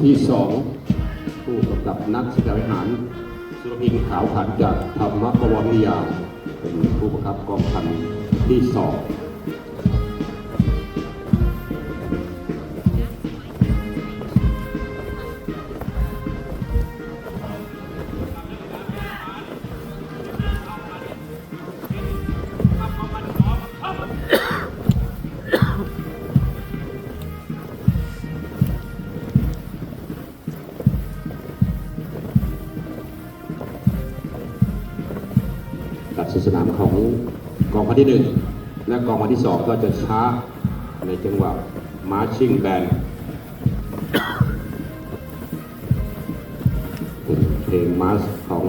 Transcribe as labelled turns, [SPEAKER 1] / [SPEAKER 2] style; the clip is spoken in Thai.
[SPEAKER 1] ที่2ผู้กำกับนักศึกษาทหารสุรพินขาวขันจากธรรมกววิทยาเป็นผู้บังคับกองพันที่2การสนามของกองพันที่1และกองพันที่2ก็จะช้าในจังหวะมาร์ชิ่งแบนด์เพลงมาร์ชของ